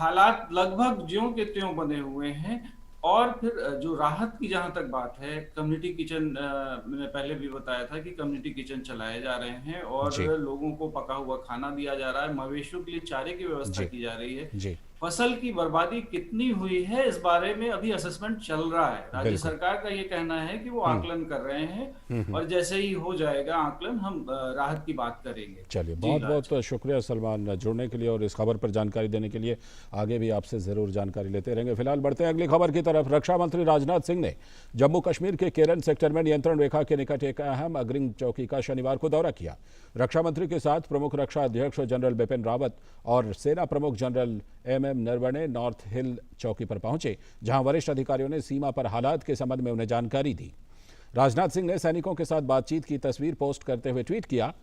हालात लगभग ज्यों के त्यों बने हुए हैं। और फिर जो राहत की जहां तक बात है, कम्युनिटी किचन, मैंने पहले भी बताया था कि कम्युनिटी किचन चलाए जा रहे हैं और जी। लोगों को पका हुआ खाना दिया जा रहा है, मवेशियों के लिए चारे की व्यवस्था जी। की जा रही है। जी। फसल की बर्बादी कितनी हुई है इस बारे में अभी असेसमेंट चल रहा है। राज्य बिल्कुल। सरकार का ये कहना है कि वो हम्म। आकलन कर रहे हैं हम्म। और जैसे ही हो जाएगा आकलन हम राहत की बात करेंगे। चलिए, जी बहुत राज। बहुत शुक्रिया सलमान जुड़ने के लिए और इस खबर पर जानकारी देने के लिए। आगे भी आपसे ज़रूर जानकारी लेते रहेंगे। फिलहाल बढ़ते हैं अगली खबर की तरफ। रक्षा मंत्री राजनाथ सिंह ने जम्मू कश्मीर के केरन सेक्टर में नियंत्रण रेखा के निकट एक अहम अग्रिम चौकी का शनिवार को दौरा किया। रक्षा मंत्री के साथ प्रमुख रक्षा अध्यक्ष जनरल बिपिन रावत और सेना प्रमुख जनरल MM नरवणे नॉर्थ हिल चौकी पर पहुंचे, जहां वरिष्ठ अधिकारियों ने सीमा पर हालात के संबंध में उन्हें जानकारी दी। राजनाथ सिंह ने सैनिकों के साथ बातचीत की तस्वीर पोस्ट करते हुए ट्वीट किया,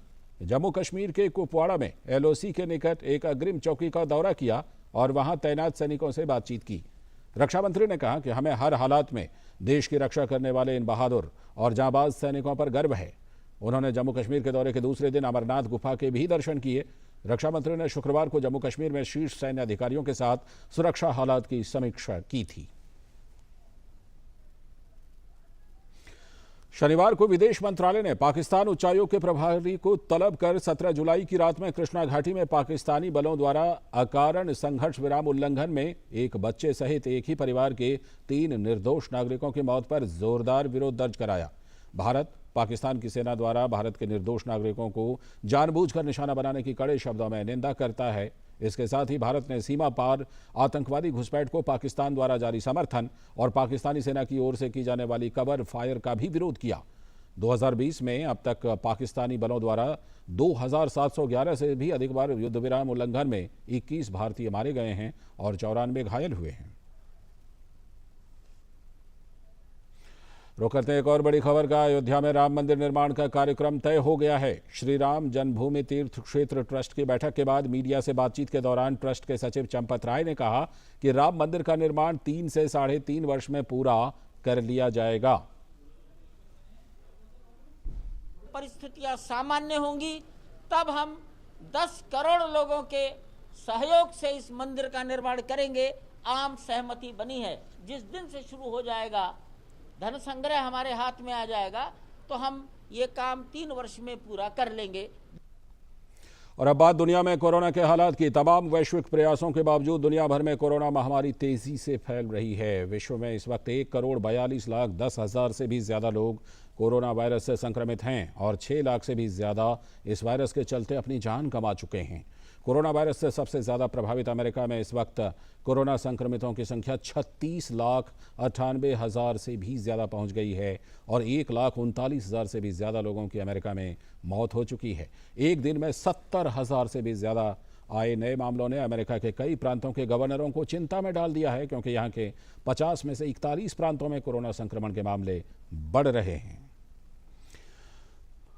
जम्मू कश्मीर के कुपवाड़ा में LOC के निकट एक अग्रिम चौकी का दौरा किया और वहां तैनात सैनिकों से बातचीत की। रक्षा मंत्री ने कहा कि हमें हर हालात में देश की रक्षा करने वाले इन बहादुर और जांबाज सैनिकों पर गर्व है। उन्होंने जम्मू कश्मीर के दौरे के दूसरे दिन अमरनाथ गुफा के भी दर्शन किए। रक्षा मंत्री ने शुक्रवार को जम्मू कश्मीर में शीर्ष सैन्य अधिकारियों के साथ सुरक्षा हालात की समीक्षा की थी। शनिवार को विदेश मंत्रालय ने पाकिस्तान उच्चायोग के प्रभारी को तलब कर 17 जुलाई की रात में कृष्णा घाटी में पाकिस्तानी बलों द्वारा अकारण संघर्ष विराम उल्लंघन में एक बच्चे सहित एक ही परिवार के 3 निर्दोष नागरिकों की मौत पर जोरदार विरोध दर्ज कराया। भारत पाकिस्तान की सेना द्वारा भारत के निर्दोष नागरिकों को जानबूझकर निशाना बनाने की कड़े शब्दों में निंदा करता है। इसके साथ ही भारत ने सीमा पार आतंकवादी घुसपैठ को पाकिस्तान द्वारा जारी समर्थन और पाकिस्तानी सेना की ओर से की जाने वाली कवर फायर का भी विरोध किया। 2020 में अब तक पाकिस्तानी बलों द्वारा 2711 से भी अधिक बार युद्ध विराम उल्लंघन में 21 भारतीय मारे गए हैं और 94 घायल हुए हैं। रुक करते हैं एक और बड़ी खबर का। अयोध्या में राम मंदिर निर्माण का कार्यक्रम तय हो गया है। श्री राम जन्मभूमि तीर्थ क्षेत्र ट्रस्ट की बैठक के बाद मीडिया से बातचीत के दौरान ट्रस्ट के सचिव चंपत राय ने कहा कि राम मंदिर का निर्माण 3 से 3.5 वर्ष में पूरा कर लिया जाएगा। परिस्थितियां सामान्य होंगी तब हम 10 करोड़ लोगों के सहयोग से इस मंदिर का निर्माण करेंगे। आम सहमति बनी है। जिस दिन से शुरू हो जाएगा, धन संग्रह हमारे हाथ में आ जाएगा, तो हम ये काम 3 वर्ष में पूरा कर लेंगे। और अब बात दुनिया में कोरोना के हालात की। तमाम वैश्विक प्रयासों के बावजूद दुनिया भर में कोरोना महामारी तेजी से फैल रही है। विश्व में इस वक्त 1,42,10,000 से भी ज्यादा लोग कोरोना वायरस से संक्रमित हैं और 6 लाख से भी ज्यादा इस वायरस के चलते अपनी जान गंवा चुके हैं। कोरोना वायरस से सबसे ज्यादा प्रभावित अमेरिका में इस वक्त कोरोना संक्रमितों की संख्या 36,98,000 से भी ज्यादा पहुंच गई है और 1,39,000 से भी ज्यादा लोगों की अमेरिका में मौत हो चुकी है। एक दिन में 70,000 से भी ज्यादा आए नए मामलों ने अमेरिका के कई प्रांतों के गवर्नरों को चिंता में डाल दिया है, क्योंकि यहाँ के 50 में से 41 प्रांतों में कोरोना संक्रमण के मामले बढ़ रहे हैं।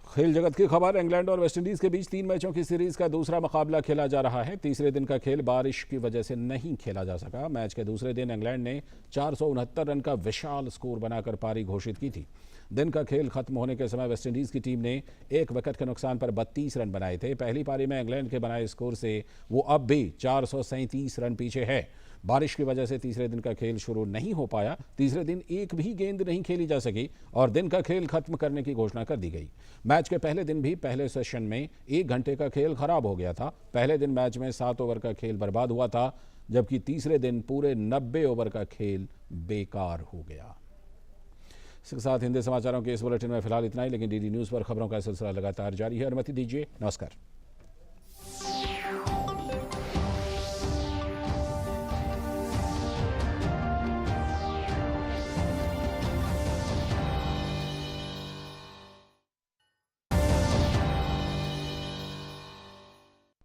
खेल जगत की खबर। इंग्लैंड और वेस्टइंडीज के बीच 3 मैचों की सीरीज का दूसरा मुकाबला खेला जा रहा है। तीसरे दिन का खेल बारिश की वजह से नहीं खेला जा सका। मैच के दूसरे दिन इंग्लैंड ने 469 रन का विशाल स्कोर बनाकर पारी घोषित की थी। दिन का खेल खत्म होने के समय वेस्टइंडीज की टीम ने 1 विकेट के नुकसान पर 32 रन बनाए थे। पहली पारी में इंग्लैंड के बनाए स्कोर से वो अब भी 437 रन पीछे है। बारिश की वजह से तीसरे दिन का खेल शुरू नहीं हो पाया। तीसरे दिन एक भी गेंद नहीं खेली जा सकी और दिन का खेल खत्म करने की घोषणा कर दी गई। मैच के पहले दिन भी पहले सेशन में 1 घंटे का खेल खराब हो गया था। पहले दिन मैच में 7 ओवर का खेल बर्बाद हुआ था, जबकि तीसरे दिन पूरे 90 ओवर का खेल बेकार हो गया। इसके साथ हिंदी समाचारों के इस बुलेटिन में फिलहाल इतना ही, लेकिन DD न्यूज पर खबरों का सिलसिला लगातार जारी है। अनुमति दीजिए, नमस्कार।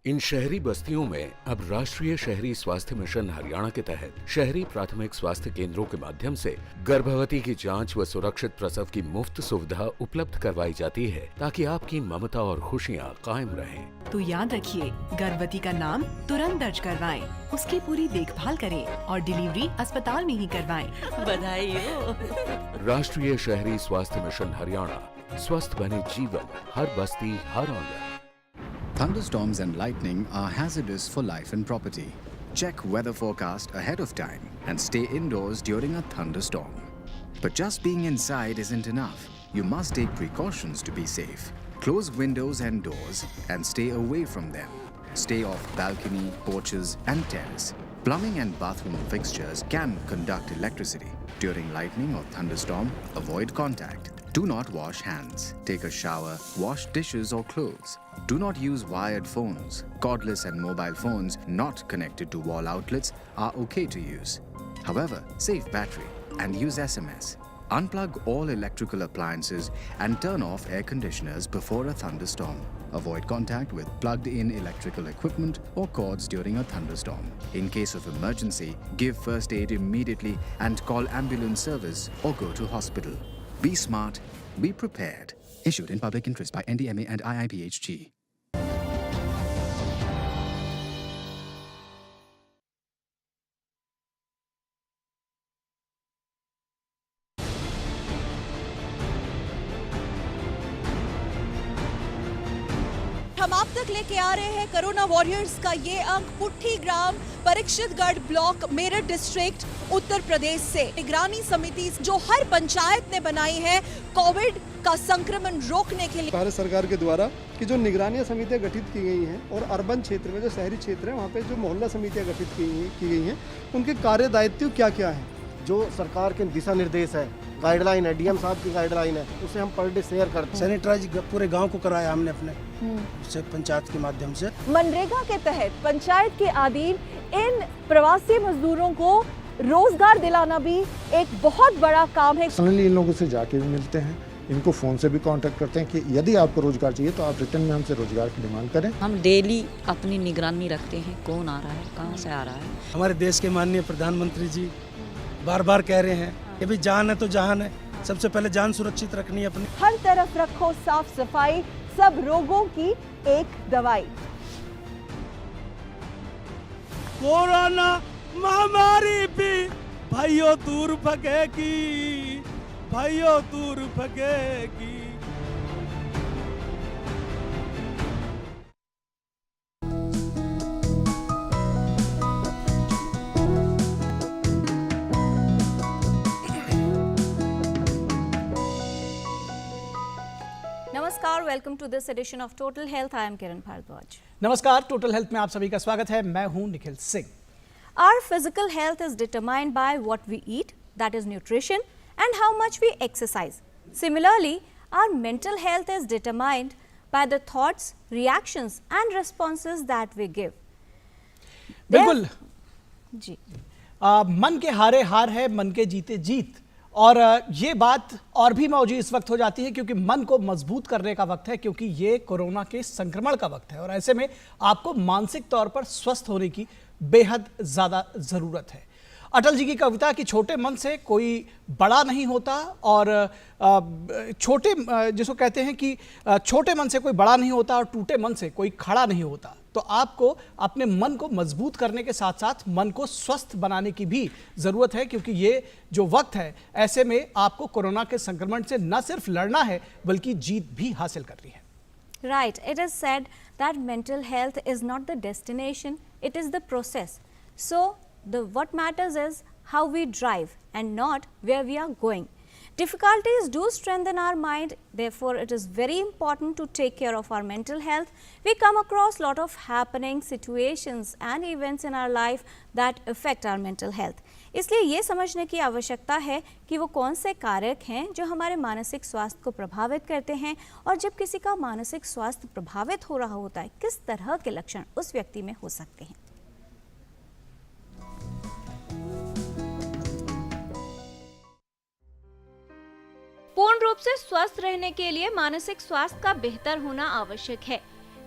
इन शहरी बस्तियों में अब राष्ट्रीय शहरी स्वास्थ्य मिशन हरियाणा के तहत शहरी प्राथमिक स्वास्थ्य केंद्रों के माध्यम से गर्भवती की जांच व सुरक्षित प्रसव की मुफ्त सुविधा उपलब्ध करवाई जाती है, ताकि आपकी ममता और खुशियां कायम रहें। तो याद रखिए, गर्भवती का नाम तुरंत दर्ज करवाएं, उसकी पूरी देखभाल करें और डिलीवरी अस्पताल में ही करवाएं। बधाई हो। राष्ट्रीय शहरी स्वास्थ्य मिशन हरियाणा, स्वस्थ बने जीवन, हर बस्ती हर आंगन। Thunderstorms and lightning are hazardous for life and property. check weather forecast ahead of time and stay indoors during a thunderstorm. But just being inside isn't enough. You must take precautions to be safe. Close windows and doors and stay away from them. Stay off balcony, porches and terrace. Plumbing and bathroom fixtures can conduct electricity. During lightning or thunderstorm, avoid contact. Do not wash hands. Take a shower, wash dishes or clothes. Do not use wired phones. Cordless and mobile phones not connected to wall outlets are okay to use. However, save battery and use SMS. Unplug all electrical appliances and turn off air conditioners before a thunderstorm. Avoid contact with plugged-in electrical equipment or cords during a thunderstorm. In case of emergency, give first aid immediately and call ambulance service or go to hospital. Be smart, be prepared. Issued in public interest by NDMA and IIPHG. हम आप तक लेके आ रहे हैं corona warriors का ये अंक पुट्ठी ग्राम Parikshitgarh block Meerut district Uttar Pradesh से। निगरानी समिति जो हर पंचायत ने बनाई है कोविड का संक्रमण रोकने के लिए। भारत सरकार के द्वारा कि जो निगरानी समितियां गठित की गई हैं और अर्बन क्षेत्र में जो शहरी क्षेत्र है वहाँ पे जो मोहल्ला समितियां गठित की गई हैं उनके कार्य दायित्व क्या क्या हैं। जो सरकार के दिशा निर्देश है, गाइडलाइन है, डीएम साहब की गाइडलाइन है, उसे हम पर डे शेयर करते हैं। सैनिटाइज पूरे गांव को कराया हमने अपने से पंचायत के माध्यम से। मनरेगा के तहत पंचायत के अधीन इन प्रवासी मजदूरों को रोजगार दिलाना भी एक बहुत बड़ा काम है। पर्सनली इन लोगों से जाके भी मिलते हैं, इनको फोन से भी कांटेक्ट करते हैं कि यदि आपको रोजगार चाहिए तो आप रिटर्न में हमसे रोजगार की डिमांड करें। हम डेली अपनी निगरानी रखते हैं, कौन आ रहा है, कहाँ से आ रहा है। हमारे देश के माननीय प्रधानमंत्री जी बार बार कह रहे हैं कि भाई जान है तो जहान है, सबसे पहले जान सुरक्षित रखनी है अपनी। हर तरफ रखो साफ सफाई, सब रोगों की एक दवाई। कोरोना महामारी भी भाइयों दूर भगेगी, भाइयों दूर भगेगी। नमस्कार, welcome to this edition of total health. I am Kiran Bhardwaj. नमस्कार, टोटल हेल्थ में आप सभी का स्वागत है। मैं हूं Nikhil Singh. Our physical health is determined by what we eat, that is nutrition, and how much we exercise. Similarly, our mental health is determined by the thoughts, reactions, and responses that we give. बिल्कुल जी। मन के हारे हार है, मन के जीते जीत। और ये बात और भी मौजूद इस वक्त हो जाती है क्योंकि मन को मजबूत करने का वक्त है, क्योंकि ये कोरोना के संक्रमण का वक्त है और ऐसे में आपको मानसिक तौर पर स्वस्थ होने की बेहद ज़्यादा ज़रूरत है। अटल जी की कविता कि छोटे मन से कोई बड़ा नहीं होता और छोटे जिसको कहते हैं कि छोटे मन से कोई बड़ा नहीं होता और टूटे मन से कोई खड़ा नहीं होता। तो आपको अपने मन को मजबूत करने के साथ साथ मन को स्वस्थ बनाने की भी ज़रूरत है, क्योंकि ये जो वक्त है ऐसे में आपको कोरोना के संक्रमण से न सिर्फ लड़ना है बल्कि जीत भी हासिल करनी है। Right, it is said that mental health is not the destination, it is the process. So, what matters is how we drive and not where we are going. Difficulties do strengthen our mind, therefore it is very important to take care of our mental health. We come across lot of happening situations and events in our life that affect our mental health. इसलिए ये समझने की आवश्यकता है कि वो कौन से कारक हैं जो हमारे मानसिक स्वास्थ्य को प्रभावित करते हैं, और जब किसी का मानसिक स्वास्थ्य प्रभावित हो रहा होता है किस तरह के लक्षण उस व्यक्ति में हो सकते हैं। पूर्ण रूप से स्वस्थ रहने के लिए मानसिक स्वास्थ्य का बेहतर होना आवश्यक है।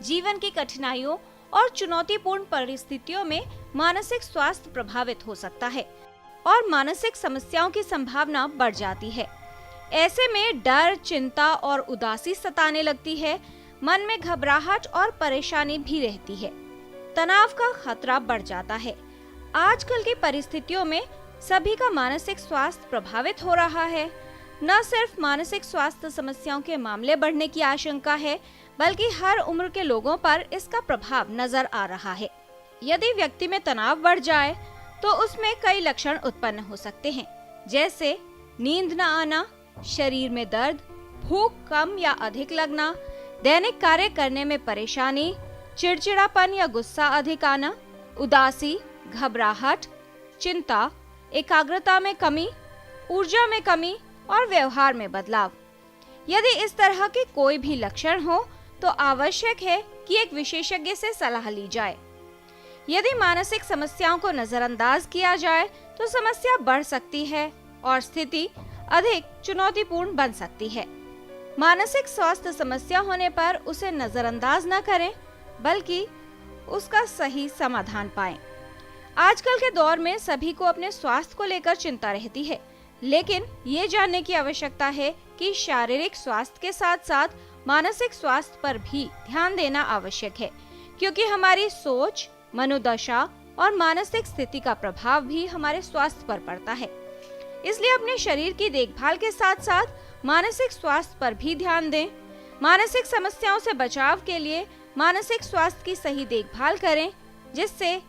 जीवन की कठिनाइयों और चुनौतीपूर्ण परिस्थितियों में मानसिक स्वास्थ्य प्रभावित हो सकता है और मानसिक समस्याओं की संभावना बढ़ जाती है। ऐसे में डर, चिंता और उदासी सताने लगती है। मन में घबराहट और परेशानी भी रहती है। तनाव का खतरा बढ़ जाता है। आजकल की परिस्थितियों में सभी का मानसिक स्वास्थ्य प्रभावित हो रहा है। न सिर्फ मानसिक स्वास्थ्य समस्याओं के मामले बढ़ने की आशंका है, बल्कि हर उम्र के लोगों पर इसका प्रभाव नजर आ रहा है। यदि व्यक्ति में तनाव बढ़ जाए तो उसमें कई लक्षण उत्पन्न हो सकते हैं, जैसे नींद न आना, शरीर में दर्द, भूख कम या अधिक लगना, दैनिक कार्य करने में परेशानी, चिड़चिड़ापन या गुस्सा अधिक आना, उदासी, घबराहट, चिंता, एकाग्रता में कमी, ऊर्जा में कमी और व्यवहार में बदलाव। यदि इस तरह के कोई भी लक्षण हो तो आवश्यक है कि एक विशेषज्ञ से सलाह ली जाए। यदि मानसिक समस्याओं को नजरअंदाज किया जाए तो समस्या बढ़ सकती है और स्थिति अधिक चुनौतीपूर्ण बन सकती है। मानसिक स्वास्थ्य समस्या होने पर उसे नजरअंदाज न करें, बल्कि उसका सही समाधान पाएं। आजकल के दौर में सभी को अपने स्वास्थ्य को लेकर चिंता रहती है, लेकिन ये जानने की आवश्यकता है कि शारीरिक स्वास्थ्य के साथ साथ मानसिक स्वास्थ्य पर भी ध्यान देना आवश्यक है, क्योंकि हमारी सोच, मनोदशा और मानसिक स्थिति का प्रभाव भी हमारे स्वास्थ्य पर पड़ता है। इसलिए अपने शरीर की देखभाल के साथ साथ मानसिक स्वास्थ्य पर भी ध्यान दें। मानसिक समस्याओं से बचाव के लिए मानसिक स्वास्थ्य की सही देखभाल करें, जिससे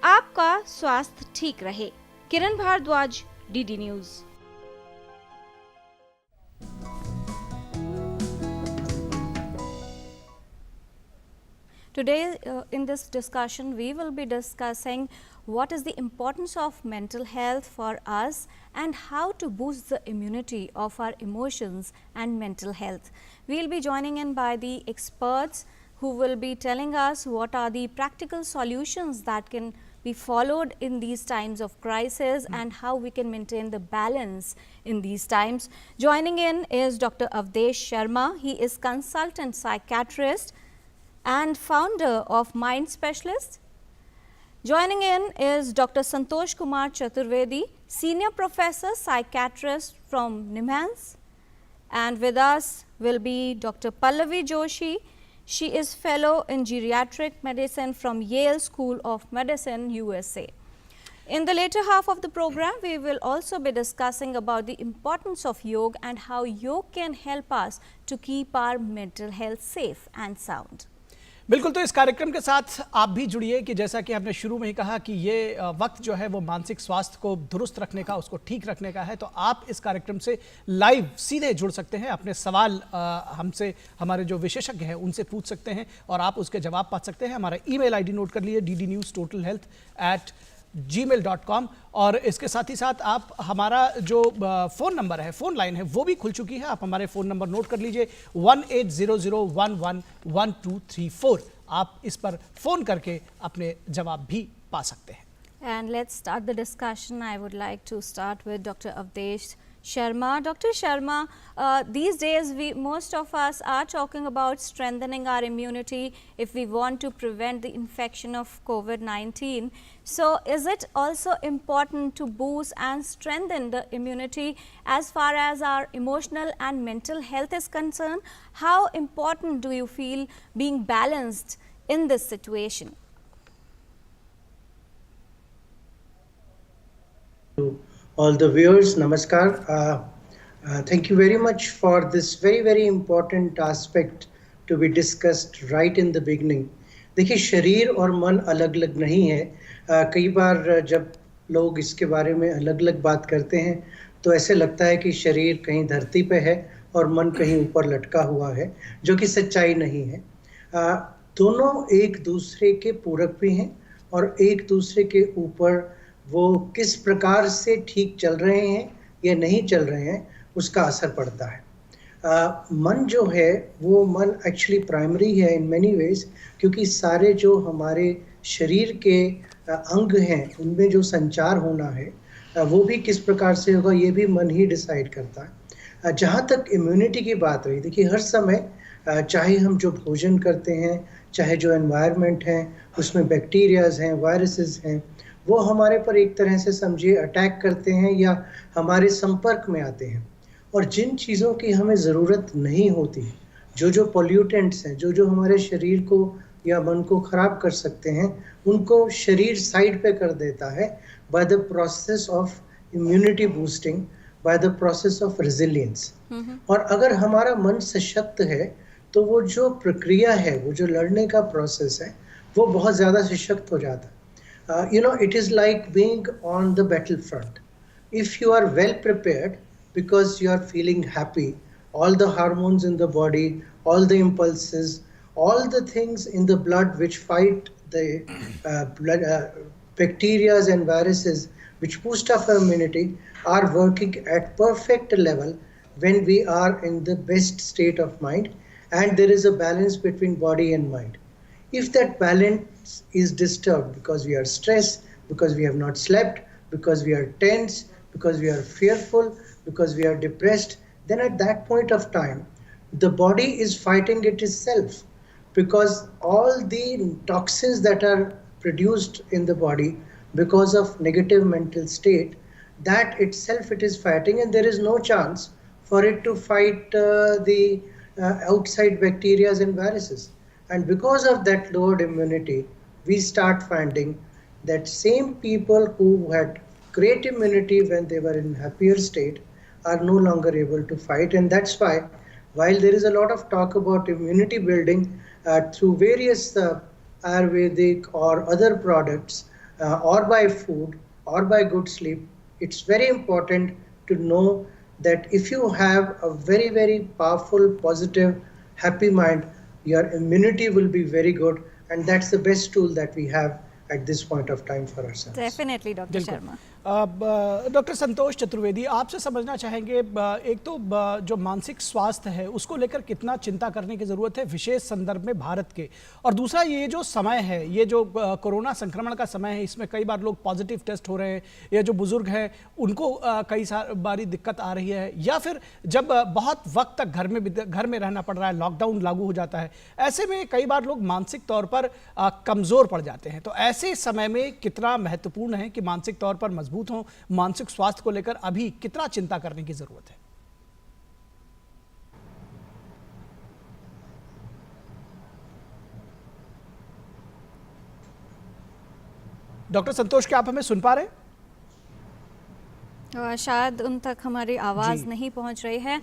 आपका स्वास्थ्य ठीक रहे। Kiran Bhardwaj, DD news. Today in this discussion we will be discussing what is the importance of mental health for us and how to boost the immunity of our emotions and mental health. We will be joining in by the experts who will be telling us what are the practical solutions that can be followed in these times of crisis and how we can maintain the balance in these times. Joining in is Dr. Avdesh Sharma. He is consultant psychiatrist and founder of Mind Specialist. Joining in is Dr. Santosh Kumar Chaturvedi, Senior Professor Psychiatrist from NIMHANS. And with us will be Dr. Pallavi Joshi. She is Fellow in Geriatric Medicine from Yale School of Medicine, USA. In the later half of the program, we will also be discussing about the importance of yoga and how yoga can help us to keep our mental health safe and sound. बिल्कुल, तो इस कार्यक्रम के साथ आप भी जुड़िए कि जैसा कि हमने शुरू में ही कहा कि ये वक्त जो है वो मानसिक स्वास्थ्य को दुरुस्त रखने का, उसको ठीक रखने का है। तो आप इस कार्यक्रम से लाइव सीधे जुड़ सकते हैं, अपने सवाल हमसे, हमारे जो विशेषज्ञ हैं उनसे पूछ सकते हैं और आप उसके जवाब पा सकते हैं। हमारा ईमेल आईडी नोट कर लिए ddnewstotalhealth@gmail.com। और इसके साथ ही साथ आप हमारा जो फ़ोन नंबर है, फ़ोन लाइन है, वो भी खुल चुकी है। आप हमारे फ़ोन नंबर नोट कर लीजिए 1800111234। आप इस पर फ़ोन करके अपने जवाब भी पा सकते हैं। And let's start the discussion. I would like to start with Dr. Avdesh Sharma. Dr. Sharma, these days most of us are talking about strengthening our immunity if we want to prevent the infection of COVID-19. So is it also important to boost and strengthen the immunity as far as our emotional and mental health is concerned? How important do you feel being balanced in this situation? All the viewers, namaskar. Thank you very much for this very important aspect to be discussed right in the beginning. देखिए, शरीर और मन अलग अलग नहीं है। कई बार जब लोग इसके बारे में अलग अलग बात करते हैं तो ऐसे लगता है कि शरीर कहीं धरती पे है और मन कहीं ऊपर लटका हुआ है, जो कि सच्चाई नहीं है। दोनों एक दूसरे के पूरक भी हैं और एक दूसरे के ऊपर वो किस प्रकार से ठीक चल रहे हैं या नहीं चल रहे हैं उसका असर पड़ता है। मन जो है वो मन एक्चुअली प्राइमरी है इन मेनी वेज, क्योंकि सारे जो हमारे शरीर के अंग हैं उनमें जो संचार होना है वो भी किस प्रकार से होगा ये भी मन ही डिसाइड करता है। जहाँ तक इम्यूनिटी की बात रही, देखिए हर समय चाहे हम जो भोजन करते हैं, चाहे जो एनवायरनमेंट है उसमें बैक्टीरियाज हैं, वायरसेस हैं, वो हमारे पर एक तरह से समझिए अटैक करते हैं या हमारे संपर्क में आते हैं। और जिन चीज़ों की हमें ज़रूरत नहीं होती, जो पॉल्यूटेंट्स हैं, जो हमारे शरीर को या मन को ख़राब कर सकते हैं, उनको शरीर साइड पे कर देता है by the process of immunity boosting, by the process of resilience. और अगर हमारा मन सशक्त है तो वो जो प्रक्रिया है, वो जो लड़ने का प्रोसेस है, वो बहुत ज़्यादा सशक्त हो जाता है। it is like being on the battlefront. If you are well prepared because you are feeling happy, all the hormones in the body, all the impulses, all the things in the blood which fight the bacteria and viruses which boost up our immunity are working at perfect level when we are in the best state of mind and there is a balance between body and mind. If that balance is disturbed because we are stressed, because we have not slept, because we are tense, because we are fearful, because we are depressed, then at that point of time, the body is fighting it itself, because all the toxins that are produced in the body because of negative mental state, that itself it is fighting, and there is no chance for it to fight the outside bacteria and viruses. And because of that lowered immunity, we start finding that same people who had great immunity when they were in happier state are no longer able to fight. And that's why, while there is a lot of talk about immunity building through various Ayurvedic or other products, or by food, or by good sleep, it's very important to know that if you have a very, very powerful, positive, happy mind, your immunity will be very good, and that's the best tool that we have at this point of time for ourselves. Definitely, Dr. Sharma. Doctor Santosh Chaturvedi, आपसे समझना चाहेंगे, एक तो जो मानसिक स्वास्थ्य है उसको लेकर कितना चिंता करने की ज़रूरत है विशेष संदर्भ में भारत के, और दूसरा ये जो समय है, ये जो कोरोना संक्रमण का समय है, इसमें कई बार लोग पॉजिटिव टेस्ट हो रहे हैं, या जो बुजुर्ग हैं उनको कई बारी दिक्कत आ रही है, या फिर जब बहुत वक्त तक घर में रहना पड़ रहा है, लॉकडाउन लागू हो जाता है, ऐसे में कई बार लोग मानसिक तौर पर कमज़ोर पड़ जाते हैं। तो ऐसे समय में कितना महत्वपूर्ण है कि मानसिक तौर पर मजबूत हो, मानसिक स्वास्थ्य को लेकर अभी कितना चिंता करने की जरूरत है? डॉक्टर संतोष, क्या आप हमें सुन पा रहे हैं? शायद उन तक हमारी आवाज़ नहीं पहुंच रही है।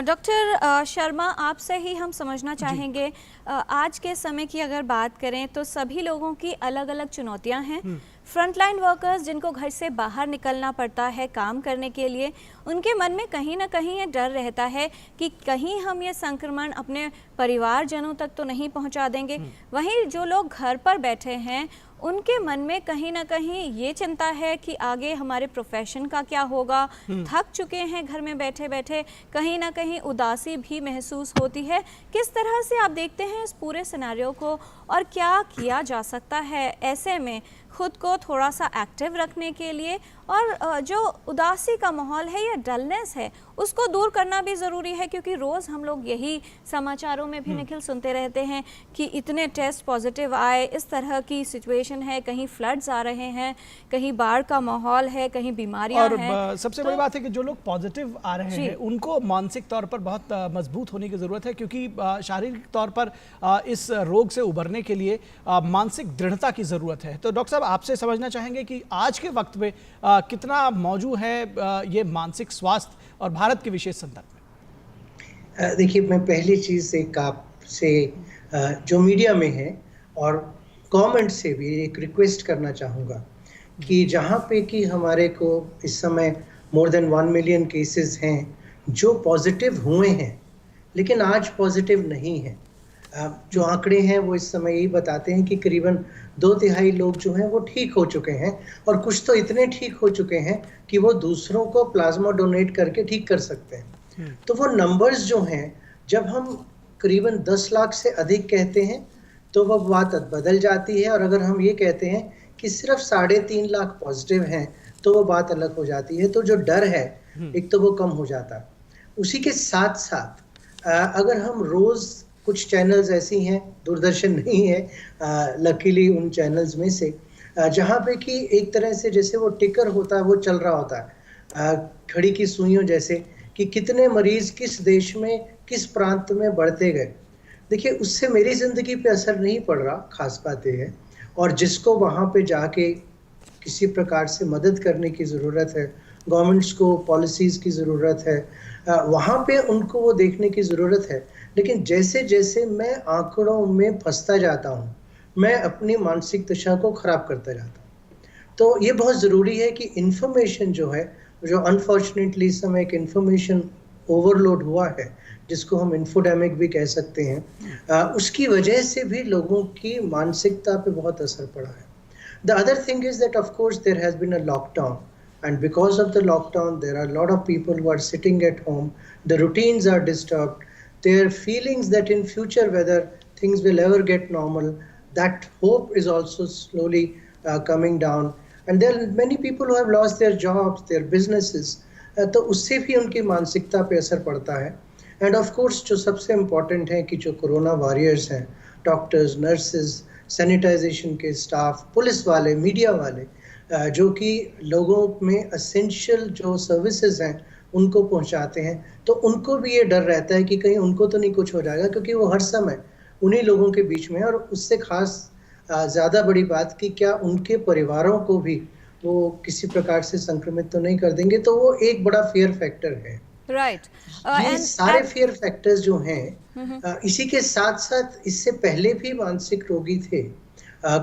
डॉक्टर शर्मा, आपसे ही हम समझना चाहेंगे, आज के समय की अगर बात करें तो सभी लोगों की अलग अलग चुनौतियां हैं। फ्रंटलाइन वर्कर्स जिनको घर से बाहर निकलना पड़ता है काम करने के लिए, उनके मन में कहीं ना कहीं ये डर रहता है कि कहीं हम ये संक्रमण अपने परिवारजनों तक तो नहीं पहुंचा देंगे। वहीं जो लोग घर पर बैठे हैं उनके मन में कहीं ना कहीं ये चिंता है कि आगे हमारे प्रोफेशन का क्या होगा, थक चुके हैं घर में बैठे बैठे, कहीं ना कहीं उदासी भी महसूस होती है। किस तरह से आप देखते हैं इस पूरे सिनेरियो को, और क्या किया जा सकता है ऐसे में खुद को थोड़ा सा एक्टिव रखने के लिए, और जो उदासी का माहौल है या डलनेस है उसको दूर करना भी ज़रूरी है, क्योंकि रोज़ हम लोग यही समाचारों में भी निखिल सुनते रहते हैं कि इतने टेस्ट पॉजिटिव आए, इस तरह की सिचुएशन है, कहीं फ्लड्स आ रहे हैं, कहीं बाढ़ का माहौल है, कहीं बीमारियां हैं। और सबसे बड़ी बात है कि जो लोग पॉजिटिव आ रहे हैं उनको मानसिक तौर पर बहुत मजबूत होने की ज़रूरत है, क्योंकि शारीरिक तौर पर इस रोग से उबरने के लिए मानसिक दृढ़ता की ज़रूरत है। तो डॉक्टर साहब, आपसे समझना चाहेंगे कि आज के वक्त में कितना मौजूद है ये मानसिक स्वास्थ्य और भारत के विशेष संदर्भ में? देखिए, मैं पहली चीज़ एक आपसे जो मीडिया में है और गवर्नमेंट से भी एक रिक्वेस्ट करना चाहूँगा कि जहाँ पे कि हमारे को इस समय मोर देन 1 मिलियन केसेस हैं जो पॉजिटिव हुए हैं, लेकिन आज पॉजिटिव नहीं है। जो आंकड़े हैं वो इस समय यही बताते हैं कि करीबन 2/3 लोग जो हैं वो ठीक हो चुके हैं, और कुछ तो इतने ठीक हो चुके हैं कि वो दूसरों को प्लाज्मा डोनेट करके ठीक कर सकते हैं। तो वो नंबर्स जो हैं, जब हम करीबन 10 लाख से अधिक कहते हैं तो वो बात बदल जाती है, और अगर हम ये कहते हैं कि सिर्फ 3.5 लाख पॉजिटिव हैं तो वो बात अलग हो जाती है। तो जो डर है एक तो वो कम हो जाता है। उसी के साथ साथ अगर हम रोज़, कुछ चैनल्स ऐसी हैं, दूरदर्शन नहीं है लकीली उन चैनल्स में से, जहाँ पे कि एक तरह से जैसे वो टिकर होता है वो चल रहा होता है घड़ी की सुइयों जैसे, कि कितने मरीज किस देश में किस प्रांत में बढ़ते गए। देखिए, उससे मेरी ज़िंदगी पे असर नहीं पड़ रहा, खास बात ये है। और जिसको वहाँ पे जाके किसी प्रकार से मदद करने की ज़रूरत है, गवर्नमेंट्स को पॉलिसीज़ की ज़रूरत है, वहाँ पे उनको वो देखने की ज़रूरत है। लेकिन जैसे जैसे मैं आंकड़ों में फंसता जाता हूँ, मैं अपनी मानसिक दशा को ख़राब करता जाता हूँ। तो ये बहुत ज़रूरी है कि इंफॉर्मेशन जो है, जो अनफॉर्चुनेटली इस समय एक इंफॉर्मेशन ओवरलोड हुआ है, जिसको हम इन्फोडेमिक भी कह सकते हैं, उसकी वजह से भी लोगों की मानसिकता पे बहुत असर पड़ा है। The other thing is that of course there has been a lockdown, and because of the lockdown there are a lot of people who are sitting at home, the routines are disturbed, their feelings that in future whether things will ever get normal, that hope is also slowly coming down, and there are many people who have lost their jobs, their businesses, तो उससे भी उनकी मानसिकता पे असर पड़ता है। End of course जो सबसे इम्पॉर्टेंट है कि जो कोरोना वॉरियर्स हैं, डॉक्टर्स, नर्सेज, सैनिटाइजेशन के स्टाफ, पुलिस वाले, मीडिया वाले, जो कि लोगों में असेंशियल जो सर्विसेज हैं उनको पहुंचाते हैं, तो उनको भी ये डर रहता है कि कहीं उनको तो नहीं कुछ हो जाएगा, क्योंकि वो हर समय उन्हीं लोगों के बीच में है। और उससे खास ज़्यादा बड़ी बात कि क्या उनके परिवारों को भी वो किसी प्रकार से संक्रमित तो नहीं कर देंगे, तो वो एक बड़ा फियर फैक्टर है। राइट। ये सारे फियर फैक्टर्स जो हैं, इसी के साथ साथ इससे पहले भी मानसिक रोगी थे।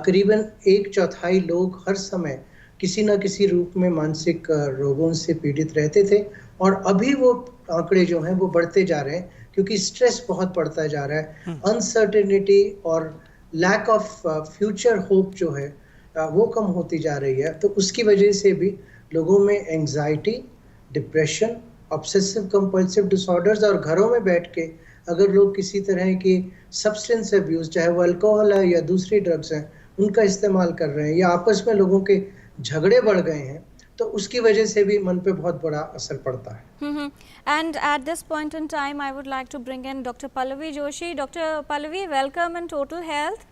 करीबन 1/4 लोग हर समय किसी न किसी रूप में मानसिक रोगों से पीड़ित रहते थे, और अभी वो आंकड़े जो हैं वो बढ़ते जा रहे हैं, क्योंकि स्ट्रेस बहुत बढ़ता जा रहा है। अनसर्टेनिटी और लैक ऑफ फ्यूचर होप जो है वो कम होती जा रही है, तो उसकी वजह से भी लोगों में anxiety, depression, obsessive compulsive disorders, और घरों में बैठ के अगर लोग किसी तरह की सब्सटेंस अब्यूज, चाहे वो अल्कोहल है या दूसरी ड्रग्स हैं, उनका इस्तेमाल कर रहे हैं, या आपस में लोगों के झगड़े बढ़ गए हैं, तो उसकी वजह से भी मन पे बहुत बड़ा असर पड़ता है। And at this point in time, I would like to bring in Dr. Pallavi Joshi. Dr. Pallavi, welcome in Total Health.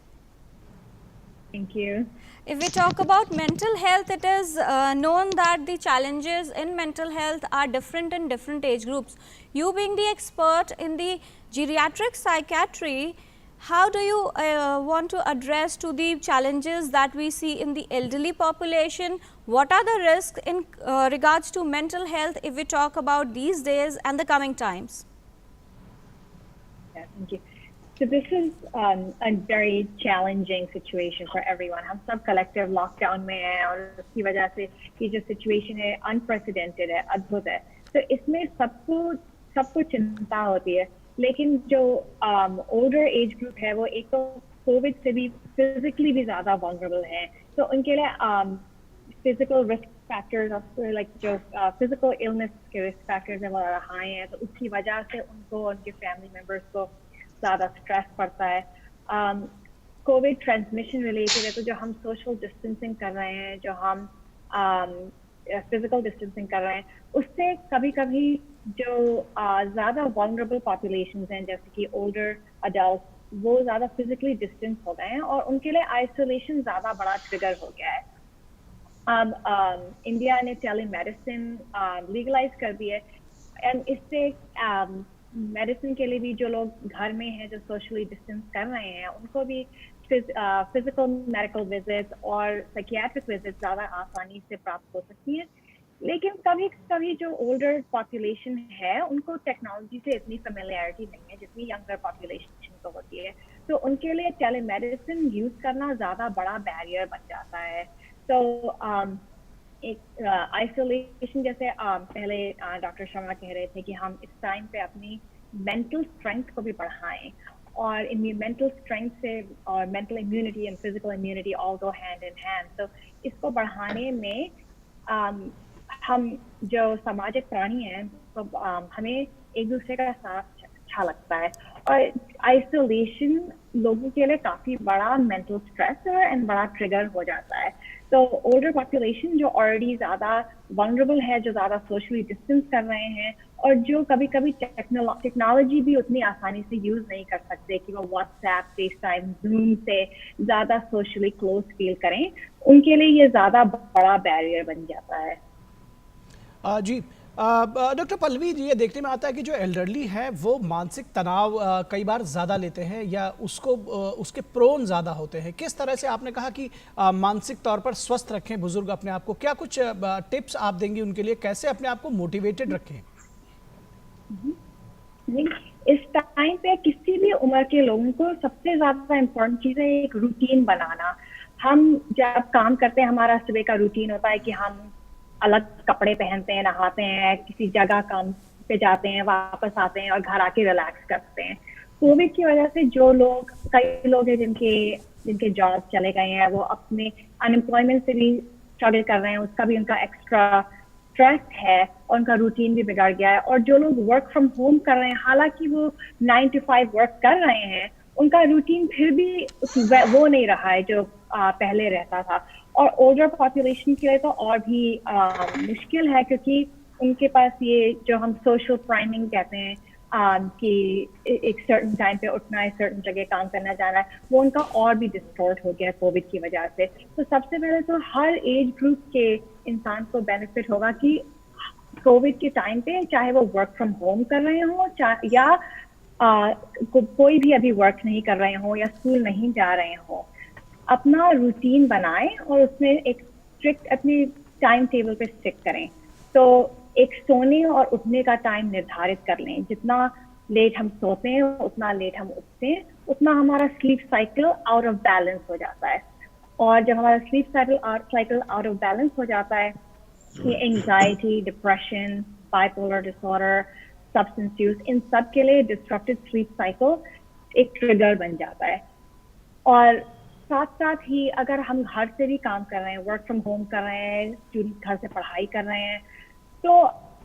Thank you. If we talk about mental health, it is known that the challenges in mental health are different in different age groups. You being the expert in the geriatric psychiatry, how do you want to address to the challenges that we see in the elderly population? What are the risks in regards to mental health if we talk about these days and the coming times? Yeah, thank you. So this is a very challenging situation for everyone. हम सब collective lockdown में हैं, और उसकी वजह से ये जो situation है unprecedented है, अद्भुत है। तो इसमें सबको चिंता होती है, लेकिन जो older age group है वो एक तो कोविड से भी physically भी ज़्यादा vulnerable है, तो उनके लिए physical risk factors, like जो physical illness के risk factors हैं वो high हैं, तो उसकी वजह से उनको, उनके family members को ज़्यादा स्ट्रेस पड़ता है। कोविड ट्रांसमिशन रिलेटेड है, तो जो हम सोशल डिस्टेंसिंग कर रहे हैं, जो हम फिजिकल डिस्टेंसिंग कर रहे हैं, उससे कभी कभी जो ज़्यादा वल्नरेबल पॉपुलेशंस हैं, जैसे कि ओल्डर अडल्ट, वो ज़्यादा फिजिकली डिस्टेंस हो गए हैं, और उनके लिए आइसोलेशन ज़्यादा बड़ा ट्रिगर हो गया है। इंडिया ने टेलीमेडिसिन लीगलाइज कर दी है, एंड इससे मेडिसिन के लिए भी जो लोग घर में हैं, जो सोशली डिस्टेंस कर रहे हैं, उनको भी फिजिकल मेडिकल विजिट और साइकियाट्रिक विजिट ज़्यादा आसानी से प्राप्त हो सकती हैं। लेकिन कभी कभी जो ओल्डर पॉपुलेशन है, उनको टेक्नोलॉजी से इतनी फेमिलियरिटी नहीं है जितनी यंगर पॉपुलेशन को होती है, तो उनके लिए टेलीमेडिसिन यूज़ करना ज़्यादा बड़ा बैरियर बन जाता है। तो एक आइसोलेशन, जैसे पहले डॉक्टर शर्मा कह रहे थे कि हम इस टाइम पे अपनी मेंटल स्ट्रेंथ को भी बढ़ाएं, और इन मेंटल स्ट्रेंथ से और mental immunity and physical immunity all go hand in hand. तो इसको बढ़ाने में हम जो सामाजिक प्राणी हैं, तो हमें एक दूसरे का साथ अच्छा लगता है, और आइसोलेशन लोगों के लिए काफ़ी बड़ा मेंटल स्ट्रेस एंड बड़ा ट्रिगर हो जाता है। तो ओल्डर पॉपुलेशन जो ऑलरेडी ज़्यादा वल्नरेबल है, जो ज़्यादा सोशली डिस्टेंस कर रहे हैं, और जो कभी कभी टेक्नोलॉजी भी उतनी आसानी से यूज़ नहीं कर सकते कि वो व्हाट्सएप, फेसटाइम, जूम से ज़्यादा सोशली क्लोज फील करें, उनके लिए ये ज़्यादा बड़ा बैरियर बन जाता है। जी डॉक्टर पल्लवी जी, ये देखने में आता है कि जो एल्डरली है वो मानसिक तनाव कई बार ज़्यादा लेते हैं, या उसके प्रोन ज़्यादा होते हैं। किस तरह से, आपने कहा कि मानसिक तौर पर स्वस्थ रखें बुजुर्ग अपने आप को, क्या कुछ टिप्स आप देंगी उनके लिए, कैसे अपने आप को मोटिवेटेड रखें? इस टाइम पे किसी भी उम्र के लोगों को सबसे ज़्यादा इम्पोर्टेंट चीज़ है एक रूटीन बनाना। हम जब काम करते हैं, हमारा सुबह का रूटीन होता है कि हम अलग कपड़े पहनते हैं, नहाते हैं, किसी जगह काम पे जाते हैं, वापस आते हैं और घर आके रिलैक्स करते हैं। कोविड की वजह से कई लोग हैं जिनके जॉब चले गए हैं, वो अपने अनएम्प्लॉयमेंट से भी स्ट्रगल कर रहे हैं, उसका भी उनका एक्स्ट्रा स्ट्रेस है और उनका रूटीन भी बिगड़ गया है। और जो लोग वर्क फ्रॉम होम कर रहे हैं, हालांकि वो 9 to 5 वर्क कर रहे हैं, उनका रूटीन फिर भी वो नहीं रहा है जो पहले रहता था। और ओल्डर पॉपुलेशन के लिए तो और भी मुश्किल है, क्योंकि उनके पास ये जो हम सोशल प्राइमिंग कहते हैं कि एक सर्टन टाइम पे उठना है, सर्टन जगह काम करना जाना है, वो उनका और भी डिस्टॉर्ट हो गया कोविड की वजह से। तो सबसे पहले तो हर एज ग्रुप के इंसान को बेनिफिट होगा कि कोविड के टाइम पे, चाहे वो वर्क फ्रॉम होम कर रहे हो या कोई भी अभी वर्क नहीं कर रहे हो या स्कूल नहीं जा रहे हो, अपना रूटीन बनाएं और उसमें एक स्ट्रिक्ट अपनी टाइम टेबल पे स्टिक करें। तो एक सोने और उठने का टाइम निर्धारित कर लें। जितना लेट हम सोते हैं, उतना लेट हम उठते हैं, उतना हमारा sleep cycle out of balance हो जाता है। और जब हमारा sleep cycle out of balance हो जाता है, ये anxiety, depression, bipolar disorder, substance use, इन सब के लिए डिस्ट्रप्टेड स्लीप साइकिल एक ट्रिगर बन जाता है। और साथ साथ ही अगर हम घर से भी काम कर रहे हैं, वर्क फ्रॉम होम कर रहे हैं, स्टूडेंट घर से पढ़ाई कर रहे हैं, तो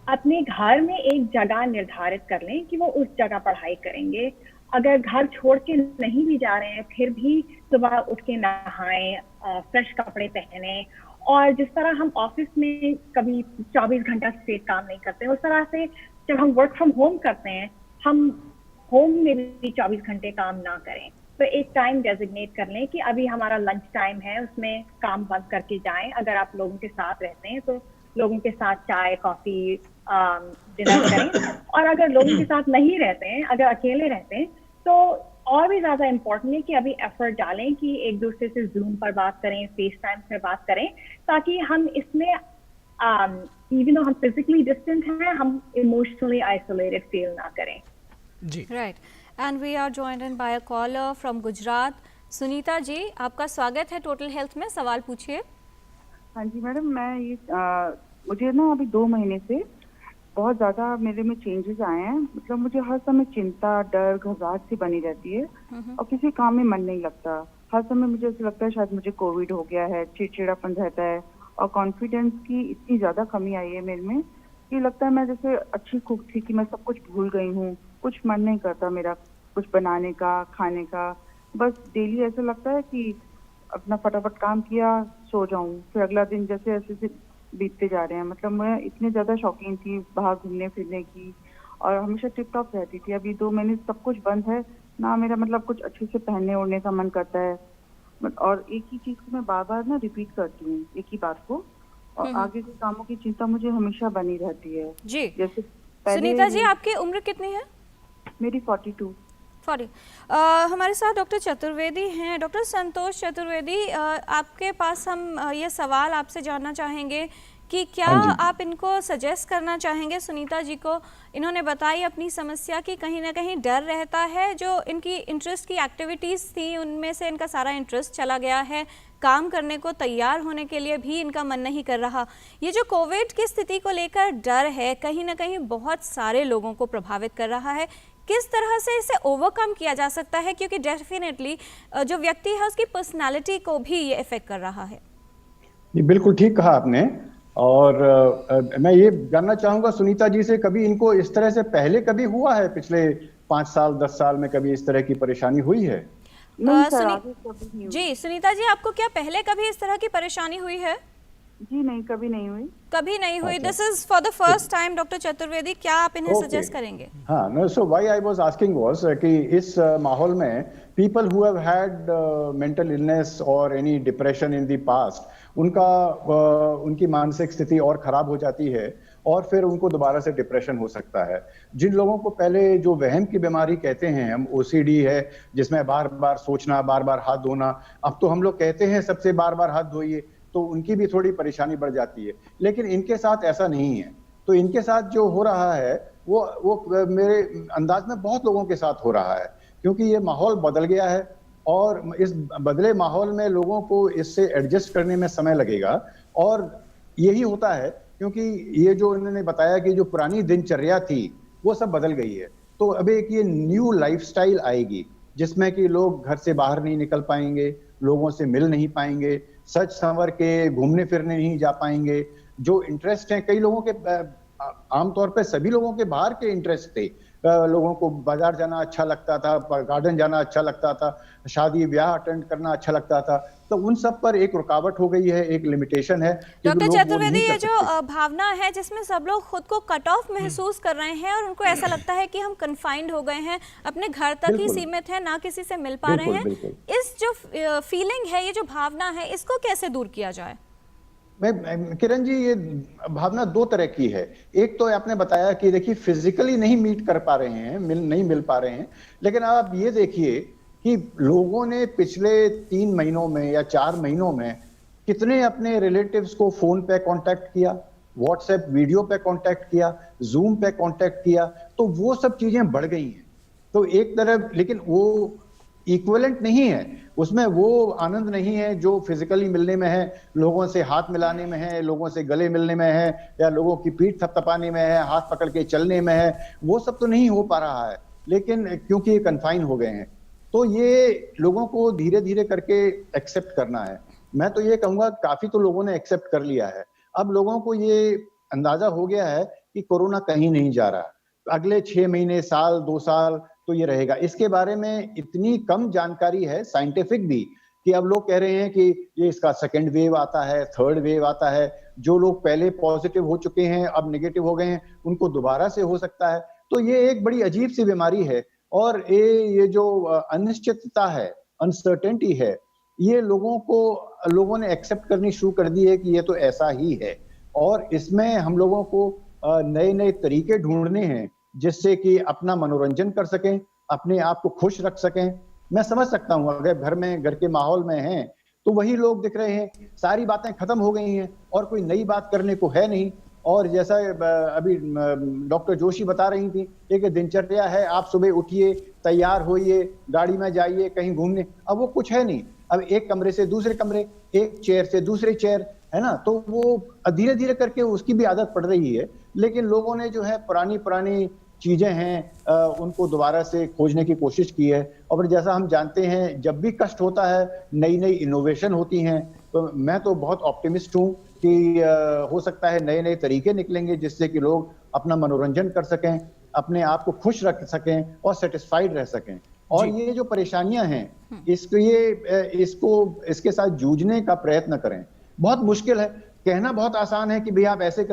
अपने घर में एक जगह निर्धारित कर लें कि वो उस जगह पढ़ाई करेंगे। अगर घर छोड़ के नहीं भी जा रहे हैं, फिर भी सुबह उठ के नहाएं, फ्रेश कपड़े पहने। और जिस तरह हम ऑफिस में कभी 24 घंटा स्ट्रेट काम नहीं करते, उस तरह से जब हम वर्क फ्रॉम होम करते हैं, हम होम में भी 24 घंटे काम ना करें। तो एक टाइम डेजिग्नेट कर लें कि अभी हमारा लंच टाइम है, उसमें काम बंद करके जाएं। अगर आप लोगों के साथ रहते हैं तो लोगों के साथ चाय, कॉफी, डिनर करें। और अगर लोगों के साथ नहीं रहते हैं, अगर अकेले रहते हैं, तो और भी ज्यादा इम्पोर्टेंट है कि अभी एफर्ट डालें कि एक दूसरे से जूम पर बात करें, फेस टाइम पर बात करें, ताकि हम इसमें इवन हम फिजिकली डिस्टेंट हैं, हम इमोशनली आइसोलेटेड फील ना करें। जी, right. And we are joined by a caller from Gujarat. Sunita ji, आपका स्वागत है टोटल हेल्थ में, सवाल पूछिए। हाँ जी मैडम, मैं मुझे ना अभी 2 महीने से बहुत ज़्यादा मेरे में चेंजेस आए हैं। मतलब मुझे हर समय चिंता, डर, घबराहट सी बनी रहती है और किसी काम में मन नहीं लगता। हर समय मुझे ऐसा लगता है शायद मुझे कोविड हो गया है, चिड़चिड़ापन रहता है और कॉन्फिडेंस की इतनी ज़्यादा कमी आई है मेरे में कि लगता है मैं जैसे अच्छी कुक थी कि मैं सब कुछ भूल गई हूँ। कुछ मन नहीं करता मेरा कुछ बनाने का, खाने का। बस डेली ऐसा लगता है कि अपना फटाफट काम किया, सो जाऊं, फिर अगला दिन जैसे ऐसे बीतते जा रहे हैं। मतलब मैं इतने ज्यादा शौकीन थी बाहर घूमने फिरने की और हमेशा टिप टॉप रहती थी। अभी 2 महीने सब कुछ बंद है ना, मेरा मतलब कुछ अच्छे से पहनने ओढ़ने का मन करता है। और एक ही चीज को मैं बार बार ना रिपीट करती हूँ, एक ही बात को, और आगे के कामों की चिंता मुझे हमेशा बनी रहती है। जी, जैसे सुनीता जी, आपकी उम्र कितनी है? मेरी 42। हमारे साथ डॉक्टर चतुर्वेदी हैं। डॉक्टर संतोष चतुर्वेदी, आपके पास हम ये सवाल आपसे जानना चाहेंगे कि क्या आप इनको सजेस्ट करना चाहेंगे सुनीता जी को? इन्होंने बताई अपनी समस्या कि कहीं ना कहीं डर रहता है, जो इनकी इंटरेस्ट की एक्टिविटीज़ थी उनमें से इनका सारा इंटरेस्ट चला गया है, काम करने को तैयार होने के लिए भी इनका मन नहीं कर रहा। ये जो कोविड की स्थिति को लेकर डर है, कहीं ना कहीं बहुत सारे लोगों को प्रभावित कर रहा है। किस तरह से इसे ओवरकम किया जा सकता है, क्योंकि डेफिनेटली जो व्यक्ति है उसकी पर्सनालिटी को भी ये इफेक्ट कर रहा है। ये बिल्कुल ठीक कहा आपने। और मैं ये जानना चाहूंगा सुनीता जी से, कभी इनको इस तरह से पहले कभी हुआ है? पिछले 5 साल 10 साल में कभी इस तरह की परेशानी हुई है? जी सुनीता जी, आपको क्या पहले कभी इस तरह की परेशानी हुई है? जी नहीं, कभी नहीं हुई। कभी नहीं हुई। This is for the first time. Doctor Chaturvedi, क्या आप इन्हें सजेस्ट करेंगे? हाँ, no, so why I was asking was कि इस माहौल में people who have had mental illness और any depression in the past, उनकी मानसिक स्थिति और खराब हो जाती है और फिर उनको दोबारा से डिप्रेशन हो सकता है। जिन लोगों को पहले जो वहम की बीमारी कहते हैं हम, ओसीडी है, जिसमें बार बार सोचना, बार बार हाथ धोना, अब तो हम लोग कहते हैं सबसे बार बार हाथ धोइए, तो उनकी भी थोड़ी परेशानी बढ़ जाती है। लेकिन इनके साथ ऐसा नहीं है। तो इनके साथ जो हो रहा है वो मेरे अंदाज में बहुत लोगों के साथ हो रहा है, क्योंकि ये माहौल बदल गया है। और इस बदले माहौल में लोगों को इससे एडजस्ट करने में समय लगेगा। और यही होता है क्योंकि ये जो उन्होंने बताया कि जो पुरानी दिनचर्या थी वो सब बदल गई है, तो अब एक ये न्यू लाइफस्टाइल आएगी जिसमें कि लोग घर से बाहर नहीं निकल पाएंगे, लोगों से मिल नहीं पाएंगे, सच संवर के घूमने फिरने नहीं जा पाएंगे। जो इंटरेस्ट है कई लोगों के, आमतौर पे सभी लोगों के बाहर के इंटरेस्ट थे, लोगों को बाजार जाना अच्छा लगता था, गार्डन जाना अच्छा लगता था, शादी ब्याह अटेंड करना अच्छा लगता था, तो उन सब पर एक रुकावट हो गई है, एक लिमिटेशन है। डॉक्टर चतुर्वेदी, ये जो भावना है जिसमें सब लोग खुद को कट ऑफ महसूस कर रहे हैं और उनको ऐसा लगता है कि हम कन्फाइंड हो गए हैं, अपने घर तक ही सीमित हैं, ना किसी से मिल पा रहे हैं, इस जो फीलिंग है, ये जो भावना है, इसको कैसे दूर किया जाए? किरण जी, ये भावना दो तरह की है। एक तो आपने बताया कि देखिए फिजिकली नहीं मीट कर पा रहे हैं, नहीं मिल पा रहे हैं, लेकिन आप ये देखिए कि लोगों ने पिछले 3 महीनों में या 4 महीनों में कितने अपने रिलेटिव्स को फोन पे कांटेक्ट किया, व्हाट्सएप वीडियो पे कांटेक्ट किया, जूम पे कांटेक्ट किया, तो वो सब चीजें बढ़ गई हैं। तो एक तरफ, लेकिन वो इक्विवेलेंट नहीं है, उसमें वो आनंद नहीं है जो फिजिकली मिलने में है, लोगों से हाथ मिलाने में है, लोगों से गले मिलने में है, या लोगों की पीठ थपथपाने में है, हाथ पकड़ के चलने में है, वो सब तो नहीं हो पा रहा है। लेकिन क्योंकि ये कन्फाइन हो गए हैं, तो ये लोगों को धीरे धीरे करके एक्सेप्ट करना है। मैं तो ये कहूंगा काफी तो लोगों ने एक्सेप्ट कर लिया है। अब लोगों को ये अंदाजा हो गया है कि कोरोना कहीं नहीं जा रहा, अगले 6 महीने, साल, 2 साल तो ये रहेगा। इसके बारे में इतनी कम जानकारी है, साइंटिफिक भी, कि अब लोग कह रहे हैं कि ये इसका सेकंड वेव आता है, थर्ड वेव आता है, जो लोग पहले पॉजिटिव हो चुके हैं अब नेगेटिव हो गए हैं, उनको दोबारा से हो सकता है। तो ये एक बड़ी अजीब सी बीमारी है, और ये जो अनिश्चितता है, अनसर्टेनिटी है, ये लोगों ने एक्सेप्ट करनी शुरू कर दी है कि ये तो ऐसा ही है, और इसमें हम लोगों को नए नए तरीके ढूंढने हैं जिससे कि अपना मनोरंजन कर सकें, अपने आप को खुश रख सकें। मैं समझ सकता हूं, अगर घर के माहौल में हैं तो वही लोग दिख रहे हैं, सारी बातें खत्म हो गई हैं और कोई नई बात करने को है नहीं। और जैसा अभी डॉक्टर जोशी बता रही थी, एक दिनचर्या है, आप सुबह उठिए, तैयार होइए, गाड़ी में जाइए कहीं घूमने, अब वो कुछ है नहीं। अब एक कमरे से दूसरे कमरे, एक चेयर से दूसरे चेयर, है ना, तो वो धीरे धीरे करके उसकी भी आदत पड़ रही है। लेकिन लोगों ने जो है पुरानी चीजें हैं उनको दोबारा से खोजने की कोशिश की है। और जैसा हम जानते हैं, जब भी कष्ट होता है नई नई इनोवेशन होती हैं। तो मैं तो बहुत ऑप्टिमिस्ट हूँ कि हो सकता है नए नए तरीके निकलेंगे जिससे कि लोग अपना मनोरंजन कर सकें, अपने आप को खुश रख सकें और सेटिस्फाइड रह सकें। और ये जो परेशानियां हैं, इसके साथ जूझने का प्रयत्न करें। बहुत मुश्किल है, कहना बहुत आसान है कि भाई आप ऐसे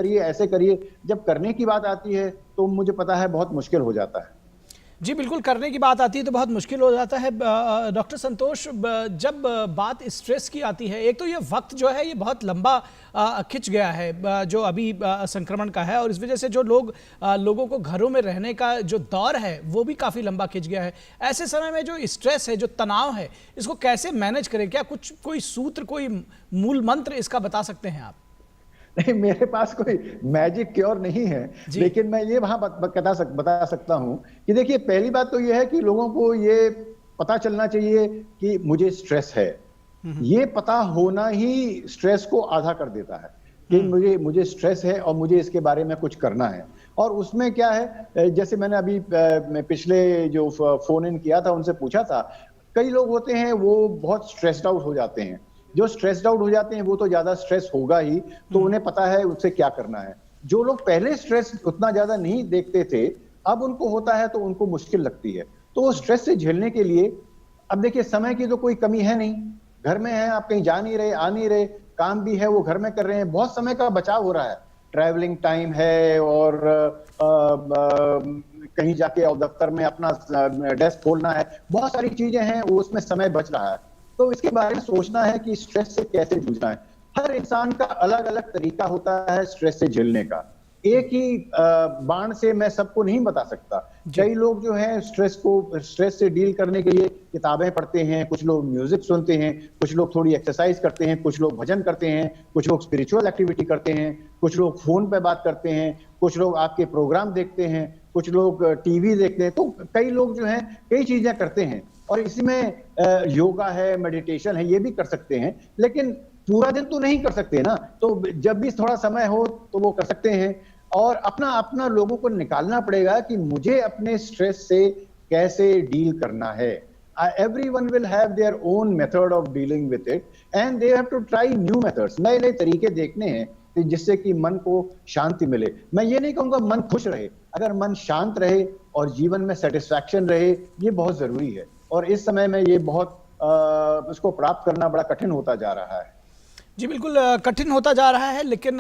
करिए, जब करने की बात आती है तो मुझे पता है बहुत मुश्किल हो जाता है। जी बिल्कुल, करने की बात आती है तो बहुत मुश्किल हो जाता है। डॉक्टर संतोष, जब बात स्ट्रेस की आती है, एक तो ये वक्त जो है ये बहुत लंबा खिंच गया है जो अभी संक्रमण का है, और इस वजह से जो लोगों को घरों में रहने का जो दौर है वो भी काफ़ी लंबा खिंच गया है। ऐसे समय में जो स्ट्रेस है, जो तनाव है, इसको कैसे मैनेज करें? क्या कोई सूत्र, कोई मूल मंत्र इसका बता सकते हैं आप? नहीं, मेरे पास कोई मैजिक क्योर नहीं है, लेकिन मैं ये वहां बता सकता हूं कि देखिए, पहली बात तो ये है कि लोगों को ये पता चलना चाहिए कि मुझे स्ट्रेस है। ये पता होना ही स्ट्रेस को आधा कर देता है कि मुझे स्ट्रेस है और मुझे इसके बारे में कुछ करना है। और उसमें क्या है, जैसे मैंने अभी पिछले जो फोन इन किया था उनसे पूछा था, कई लोग होते हैं वो बहुत स्ट्रेस्ड आउट हो जाते हैं। जो स्ट्रेस्ड आउट हो जाते हैं वो तो ज्यादा स्ट्रेस होगा ही, तो उन्हें पता है उससे क्या करना है। जो लोग पहले स्ट्रेस उतना ज्यादा नहीं देखते थे, अब उनको होता है तो उनको मुश्किल लगती है। तो वो स्ट्रेस से झेलने के लिए, अब देखिए समय की तो कोई कमी है नहीं, घर में है, आप कहीं जा नहीं रहे, आ नहीं रहे, काम भी है वो घर में कर रहे हैं, बहुत समय का बचाव हो रहा है, ट्रैवलिंग टाइम है, और कहीं जाके और दफ्तर में अपना डेस्क खोलना है, बहुत सारी चीजें हैं, वो उसमें समय बच रहा है। तो इसके बारे में सोचना है कि स्ट्रेस से कैसे जूझना है। हर इंसान का अलग अलग तरीका होता है स्ट्रेस से झेलने का। एक ही बाण से मैं सबको नहीं बता सकता। कई लोग जो है स्ट्रेस से डील करने के लिए किताबें पढ़ते हैं, कुछ लोग म्यूजिक सुनते हैं, कुछ लोग थोड़ी एक्सरसाइज करते हैं, कुछ लोग भजन करते हैं, कुछ लोग स्पिरिचुअल एक्टिविटी करते हैं, कुछ लोग फोन पे बात करते हैं, कुछ लोग आपके प्रोग्राम देखते हैं, कुछ लोग टीवी देखते हैं। तो कई लोग जो हैं कई चीजें करते हैं, और इसी में योगा है, मेडिटेशन है, ये भी कर सकते हैं, लेकिन पूरा दिन तो नहीं कर सकते ना, तो जब भी थोड़ा समय हो तो वो कर सकते हैं। और अपना अपना लोगों को निकालना पड़ेगा कि मुझे अपने स्ट्रेस से कैसे डील करना है। Everyone will have their own method of dealing with it and they have to try new methods. नए नए तरीके देखने हैं कि जिससे कि मन को शांति मिले। मैं ये नहीं कहूँगा मन खुश रहे, अगर मन शांत रहे और जीवन में सेटिस्फैक्शन रहे, ये बहुत जरूरी है। और इस समय में ये बहुत उसको प्राप्त करना बड़ा कठिन होता जा रहा है। जी बिल्कुल कठिन होता जा रहा है, लेकिन